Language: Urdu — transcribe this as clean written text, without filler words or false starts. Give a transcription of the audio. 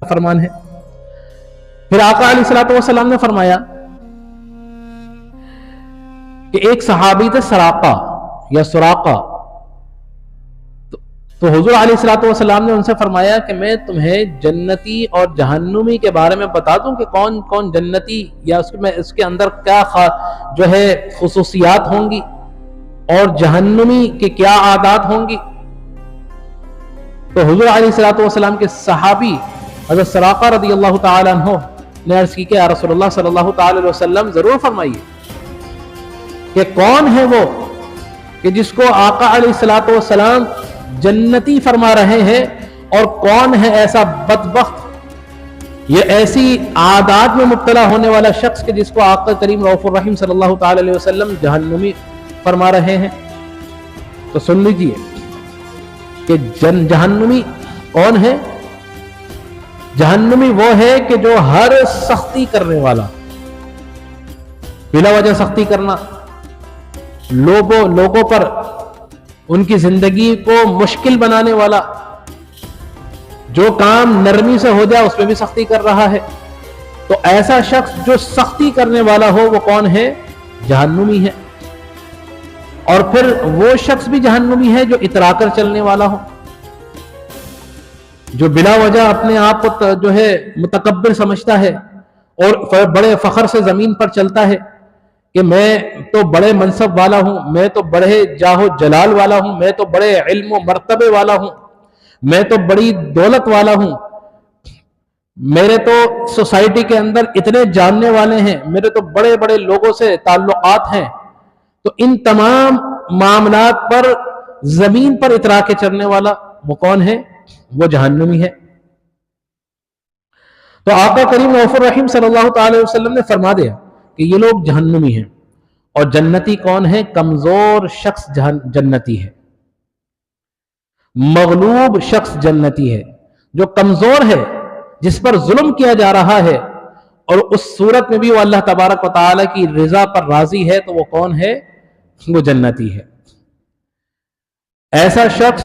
فرمان ہے۔ پھر آقا علیہ الصلوۃ والسلام نے فرمایا کہ ایک صحابی تھے سراقہ یا سراقہ، تو حضور علیہ الصلوۃ والسلام نے ان سے فرمایا کہ میں تمہیں جنتی اور جہنمی کے بارے میں بتا دوں کہ کون کون جنتی یا اس کے اندر کیا جو ہے خصوصیات ہوں گی اور جہنمی کے کیا عادات ہوں گی۔ تو حضور علیہ الصلوۃ والسلام کے صحابی حضرت سراقہ رضی اللہ تعالی عنہ نے عرض کی کہ یا رسول اللہ صلی اللہ تعالی علیہ وسلم ضرور فرمائیے کہ کون ہے وہ کہ جس کو آقا علیہ الصلوۃ والسلام جنتی فرما رہے ہیں، اور کون ہے ایسا بدبخت یہ ایسی عادات میں مبتلا ہونے والا شخص کہ جس کو آقا کریم رؤوف الرحیم صلی اللہ تعالی علیہ وسلم جہنمی فرما رہے ہیں۔ تو سن لیجئے کہ جہنمی کون ہے۔ جہنمی وہ ہے کہ جو ہر سختی کرنے والا، بلا وجہ سختی کرنا، لوگوں پر ان کی زندگی کو مشکل بنانے والا، جو کام نرمی سے ہو جائے اس میں بھی سختی کر رہا ہے، تو ایسا شخص جو سختی کرنے والا ہو وہ کون ہے؟ جہنمی ہے۔ اور پھر وہ شخص بھی جہنمی ہے جو اترا کر چلنے والا ہو، جو بلا وجہ اپنے آپ کو جو ہے متکبر سمجھتا ہے اور بڑے فخر سے زمین پر چلتا ہے کہ میں تو بڑے منصب والا ہوں، میں تو بڑے جاہ و جلال والا ہوں، میں تو بڑے علم و مرتبے والا ہوں، میں تو بڑی دولت والا ہوں، میرے تو سوسائٹی کے اندر اتنے جاننے والے ہیں، میرے تو بڑے بڑے لوگوں سے تعلقات ہیں۔ تو ان تمام معاملات پر زمین پر اترا کے چلنے والا وہ کون ہے؟ وہ جہنمی ہے۔ تو آقا کریم رؤوف الرحیم صلی اللہ تعالی وسلم نے فرما دیا کہ یہ لوگ جہنمی ہیں۔ اور جنتی کون ہے؟ کمزور شخص جنتی ہے، مغلوب شخص جنتی ہے، جو کمزور ہے، جس پر ظلم کیا جا رہا ہے، اور اس صورت میں بھی وہ اللہ تبارک و تعالی کی رضا پر راضی ہے، تو وہ کون ہے؟ وہ جنتی ہے۔ ایسا شخص